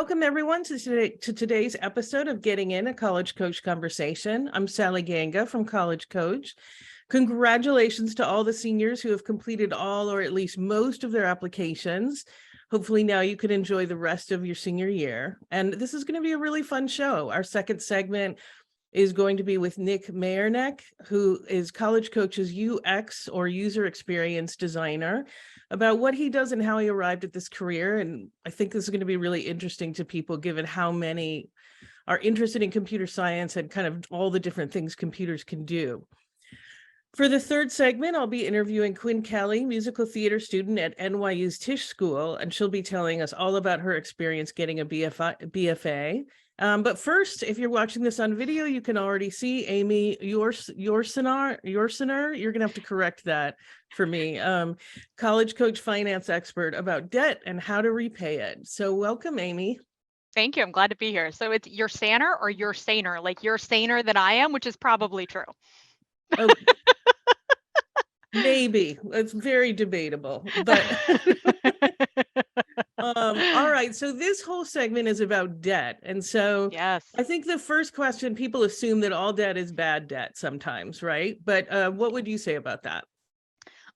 Welcome everyone to today's episode of Getting In, a College Coach Conversation. I'm Sally Ganga from College Coach. Congratulations to all the seniors who have completed all or at least most of their applications. Hopefully now you can enjoy the rest of your senior year. And this is going to be a really fun show. Our second segment is going to be with Nick Mayerneck, who is College Coach's UX or user experience designer, about what he does and how he arrived at this career. And I think this is going to be really interesting to people, given how many are interested in computer science and kind of all the different things computers can do. For the third segment, I'll be interviewing Quinn Kelly, musical theater student at NYU's Tisch School, and she'll be telling us all about her experience getting a BFA. But first, if you're watching this on video, you can already see Aimee Yorsaner. You're going to have to correct that for me. College coach, finance expert about debt and how to repay it. So welcome, Aimee. Thank you. I'm glad to be here. So it's Yorsaner or Yorsaner, like you're saner than I am, which is probably true. Oh, maybe. It's very debatable, but all right. So this whole segment is about debt. And so yes, I think the first question, people assume that all debt is bad debt sometimes, right? But what would you say about that?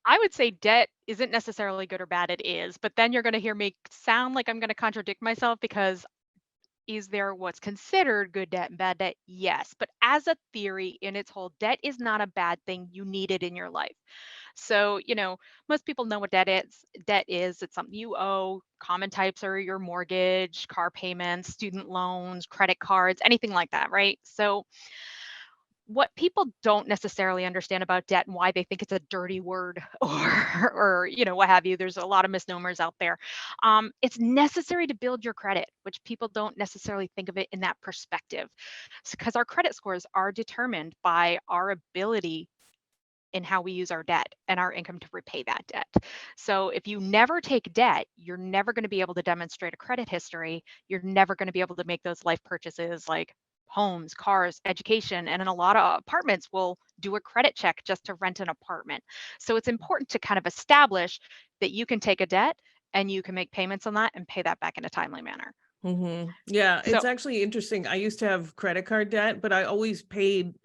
I would say debt isn't necessarily good or bad. It is, but then you're going to hear me sound like I'm going to contradict myself because is there what's considered good debt and bad debt? Yes. But as a theory in its whole, debt is not a bad thing. You need it in your life. So, most people know what debt is. Debt is it's something you owe. Common types are your mortgage, car payments, student loans, credit cards, anything like that, right? So, what people don't necessarily understand about debt and why they think it's a dirty word or what have you, there's a lot of misnomers out there. It's necessary to build your credit, which people don't necessarily think of it in that perspective, because our credit scores are determined by our ability in how we use our debt and our income to repay that debt. So if you never take debt, you're never going to be able to demonstrate a credit history. You're never going to be able to make those life purchases like homes, cars, education, and in a lot of apartments will do a credit check just to rent an apartment. So it's important to kind of establish that you can take a debt and you can make payments on that and pay that back in a timely manner. Yeah, So it's actually interesting. I used to have credit card debt, but I always paid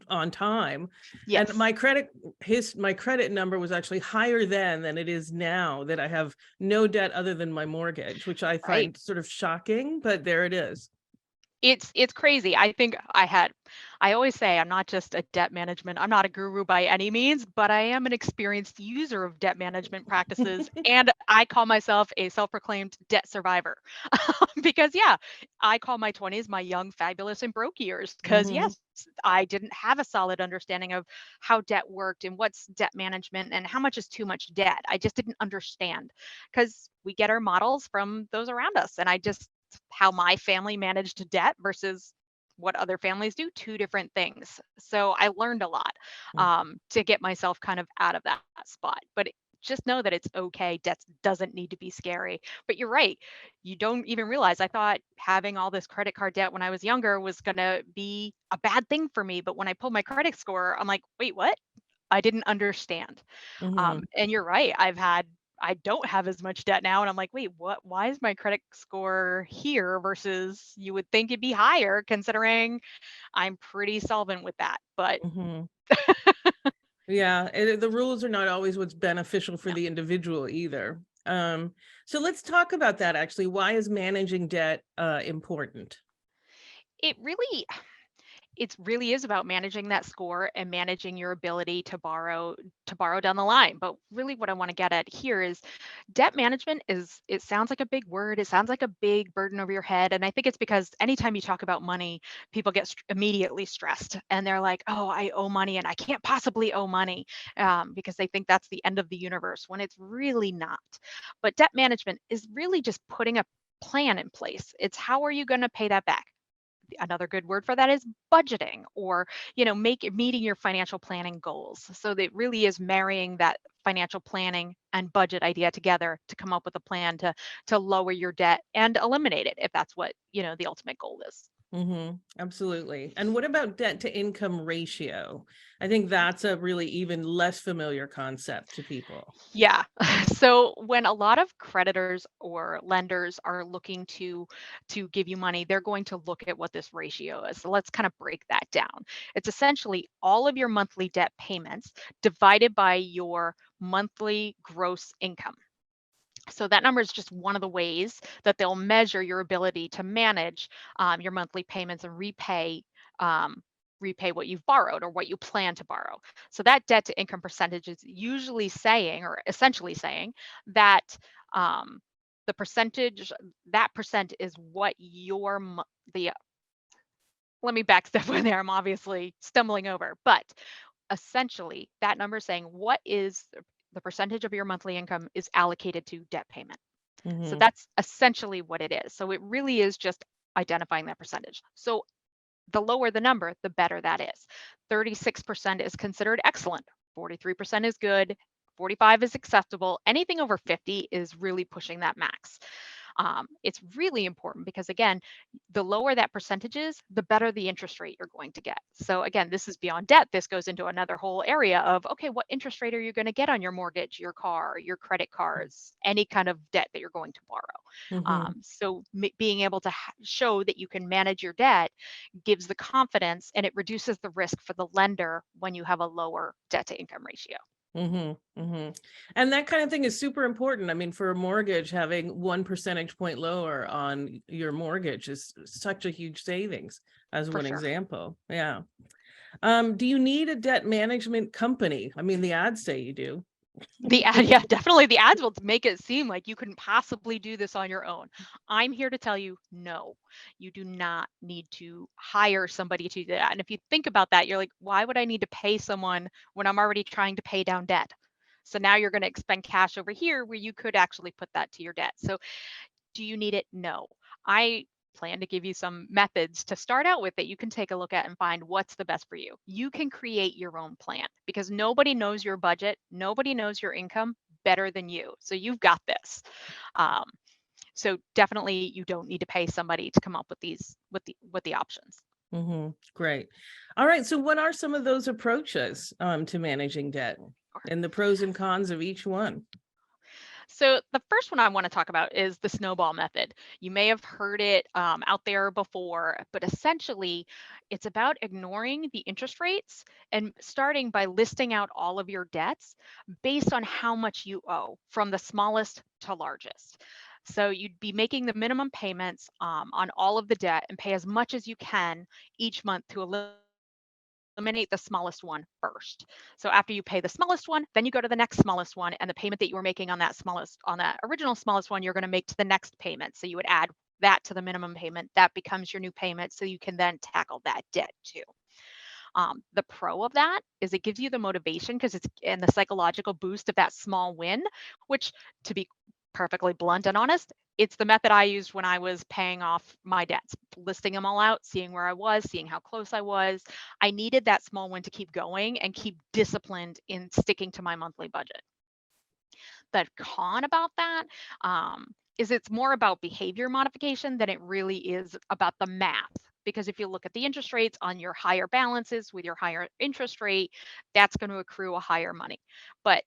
on time. And yes, my credit number was actually higher then than it is now that I have no debt other than my mortgage, which I right. find sort of shocking, but there it is. It's crazy. I always say I'm not just a debt management. I'm not a guru by any means, but I am an experienced user of debt management practices and I call myself a self-proclaimed debt survivor. Because yeah, I call my 20s my young fabulous and broke years because hmm yes, I didn't have a solid understanding of how debt worked and what's debt management and how much is too much debt. I just didn't understand because we get our models from those around us and I just how my family managed debt versus what other families do, two different things. So I learned a lot to get myself kind of out of that spot. But just know that it's okay. Debt doesn't need to be scary. But you're right. You don't even realize. I thought having all this credit card debt when I was younger was going to be a bad thing for me. But when I pulled my credit score, I'm like, wait, what? I didn't understand. hmm And you're right. I don't have as much debt now. And I'm like, wait, what? Why is my credit score here versus you would think it'd be higher considering I'm pretty solvent with that. But hmm Yeah, the rules are not always what's beneficial for no, the individual either. So let's talk about that actually. Why is managing debt important? it really it really is about managing that score and managing your ability to borrow down the line. But really what I want to get at here is debt management is it sounds like a big word, it sounds like a big burden over your head, and I think it's because anytime you talk about money, people get immediately stressed and they're like, oh, I owe money and I can't possibly owe money, because they think that's the end of the universe when it's really not. But debt management is really just putting a plan in place. It's how are you going to pay that back? Another good word for that is budgeting, or make meeting your financial planning goals. So that really is marrying that financial planning and budget idea together to come up with a plan to lower your debt and eliminate it if that's what the ultimate goal is. Absolutely. And what about debt to income ratio? I think that's a really even less familiar concept to people. Yeah. So when a lot of creditors or lenders are looking to give you money, they're going to look at what this ratio is. So let's kind of break that down. It's essentially all of your monthly debt payments divided by your monthly gross income. So that number is just one of the ways that they'll measure your ability to manage your monthly payments and um, repay what you've borrowed or what you plan to borrow. So that debt to income percentage is usually saying, or essentially saying, that um, the percentage, that percent is what the let me backstep in there. I'm obviously stumbling over, but essentially that number is saying what is the percentage of your monthly income is allocated to debt payment. So Mm-hmm. that's essentially what it is. So it really is just identifying that percentage. So the lower the number, the better that is. 36% is considered excellent, 43% is good, 45 is acceptable. Anything over 50 is really pushing that max. It's really important because, again, the lower that percentage is, the better the interest rate you're going to get. So, again, this is beyond debt. This goes into another whole area of, okay, what interest rate are you going to get on your mortgage, your car, your credit cards, any kind of debt that you're going to borrow? Mm-hmm. So, being able to show that you can manage your debt gives the confidence and it reduces the risk for the lender when you have a lower debt to income ratio. And that kind of thing is super important. I mean, for a mortgage, having 1 percentage point lower on your mortgage is such a huge savings, as For one sure. example. Yeah. Do you need a debt management company? I mean, the ads say you do. The ad, yeah, definitely the ads will make it seem like you couldn't possibly do this on your own. I'm here to tell you, no, you do not need to hire somebody to do that. And if you think about that, you're like, why would I need to pay someone when I'm already trying to pay down debt? So now you're going to expend cash over here where you could actually put that to your debt. So do you need it? No. I plan to give you some methods to start out with that you can take a look at and find what's the best for you. You can create your own plan because nobody knows your budget, nobody knows your income better than you. So you've got this. Um, so definitely you don't need to pay somebody to come up with the options. Great. All right. So, what are some of those approaches to managing debt and the pros and cons of each one? So the first one I want to talk about is the snowball method. You may have heard it out there before, but essentially it's about ignoring the interest rates and starting by listing out all of your debts based on how much you owe from the smallest to largest. So you'd be making the minimum payments on all of the debt and pay as much as you can each month to eliminate the smallest one first. So after you pay the smallest one, then you go to the next smallest one, and the payment that you were making on that original smallest one, you're going to make to the next payment. So you would add that to the minimum payment. That becomes your new payment. So you can then tackle that debt too. The pro of that is it gives you the motivation because it's and the psychological boost of that small win, which, to be perfectly blunt and honest, it's the method I used when I was paying off my debts, listing them all out, seeing where I was, seeing how close I was. I needed that small win to keep going and keep disciplined in sticking to my monthly budget. The con about that is it's more about behavior modification than it really is about the math. Because if you look at the interest rates on your higher balances with your higher interest rate, that's going to accrue a higher money. But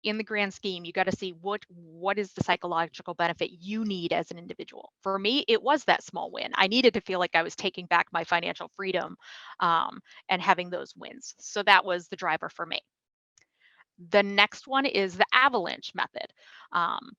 in the grand scheme, you got to see what is the psychological benefit you need as an individual. For me, it was that small win. I needed to feel like I was taking back my financial freedom and having those wins. So that was the driver for me. The next one is the avalanche method. Um,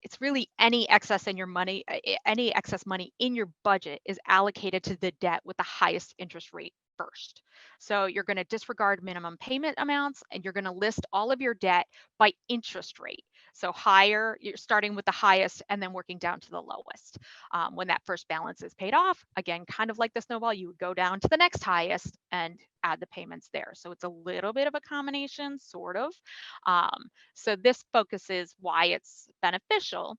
it's really any excess in your money, any excess money in your budget is allocated to the debt with the highest interest rate first. So you're going to disregard minimum payment amounts and you're going to list all of your debt by interest rate. So higher, you're starting with the highest and then working down to the lowest. When that first balance is paid off, again, kind of like the snowball, you would go down to the next highest and add the payments there. So it's a little bit of a combination, sort of. So this focuses why it's beneficial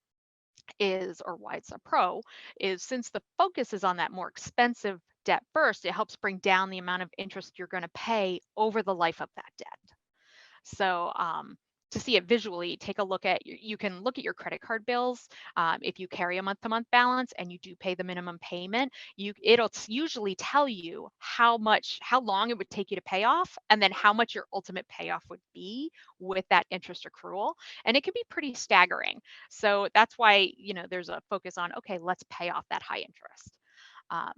is, or why it's a pro, is since the focus is on that more expensive debt first, it helps bring down the amount of interest you're going to pay over the life of that debt. So to see it visually, take a look at, you can look at your credit card bills. If you carry a month-to-month balance and you do pay the minimum payment, it'll usually tell you how long it would take you to pay off, and then how much your ultimate payoff would be with that interest accrual. And it can be pretty staggering. So that's why, there's a focus on, okay, let's pay off that high interest. Um,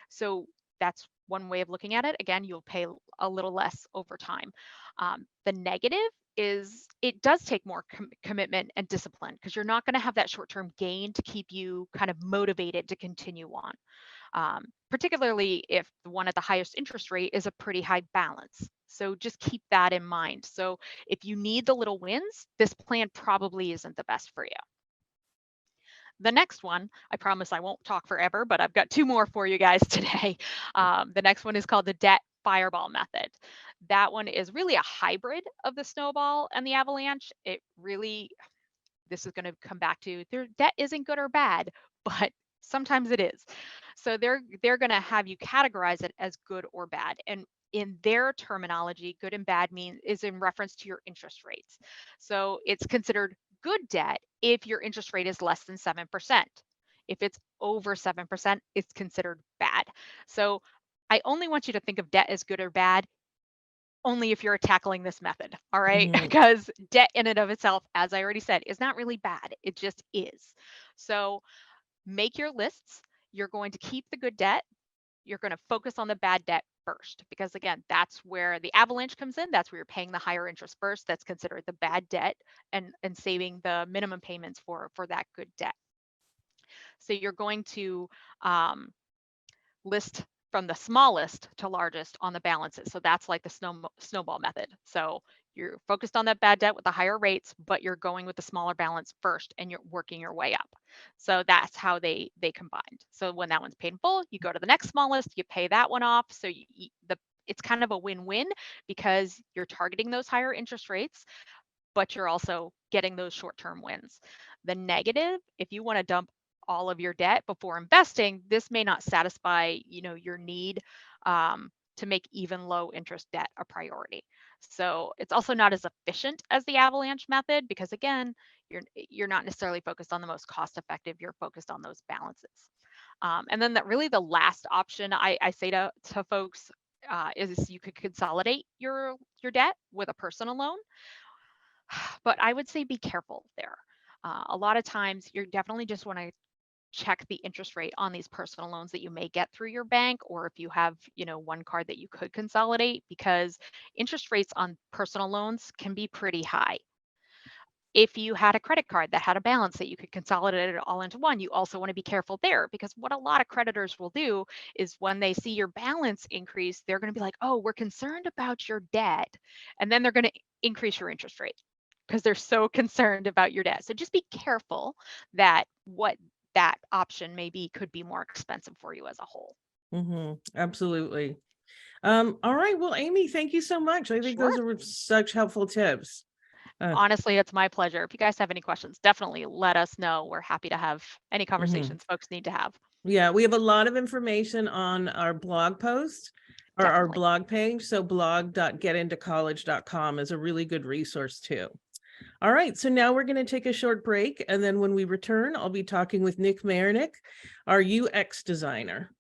so that's one way of looking at it. Again, you'll pay a little less over time. The negative is it does take more commitment and discipline, because you're not going to have that short-term gain to keep you kind of motivated to continue on. Particularly if the one at the highest interest rate is a pretty high balance. So just keep that in mind. So if you need the little wins, this plan probably isn't the best for you. The next one, I promise I won't talk forever, but I've got two more for you guys today. The next one is called the debt fireball method. That one is really a hybrid of the snowball and the avalanche. This is going to come back to, their debt isn't good or bad, but sometimes it is. So they're going to have you categorize it as good or bad. And in their terminology, good and bad is in reference to your interest rates. So it's considered good debt if your interest rate is less than 7%. If it's over 7%, it's considered bad. So I only want you to think of debt as good or bad only if you're tackling this method, all right? Mhm. Because debt in and of itself, as I already said, is not really bad. It just is. So make your lists. You're going to keep the good debt. You're going to focus on the bad debt first, because again, that's where the avalanche comes in. That's where you're paying the higher interest first. That's considered the bad debt, and saving the minimum payments for that good debt. So you're going to list from the smallest to largest on the balances. So that's like the snowball method. So you're focused on that bad debt with the higher rates, but you're going with the smaller balance first, and you're working your way up. So that's how they combined. So when that one's paid in full, you go to the next smallest, you pay that one off. So it's kind of a win-win, because you're targeting those higher interest rates, but you're also getting those short-term wins. The negative, if you want to dump all of your debt before investing, this may not satisfy, your need to make even low interest debt a priority. So it's also not as efficient as the avalanche method, because again, you're not necessarily focused on the most cost effective, you're focused on those balances. And then the last option I say to folks is you could consolidate your debt with a personal loan. But I would say be careful there. A lot of times you definitely just want to check the interest rate on these personal loans that you may get through your bank, or if you have, one card that you could consolidate, because interest rates on personal loans can be pretty high. If you had a credit card that had a balance that you could consolidate it all into one, you also want to be careful there, because what a lot of creditors will do is when they see your balance increase, they're going to be like, oh, we're concerned about your debt. And then they're going to increase your interest rate, because they're so concerned about your debt. So just be careful that what that option maybe could be more expensive for you as a whole. Absolutely. All right. Well, Aimee, thank you so much. I think Sure. those are such helpful tips. Honestly, it's my pleasure. If you guys have any questions, definitely let us know. We're happy to have any conversations folks need to have. Yeah, we have a lot of information on our blog post or our Definitely. blog page. So blog.getintocollege.com is a really good resource too. All right, so now we're going to take a short break. And then when we return, I'll be talking with Nick Marinick, our UX designer.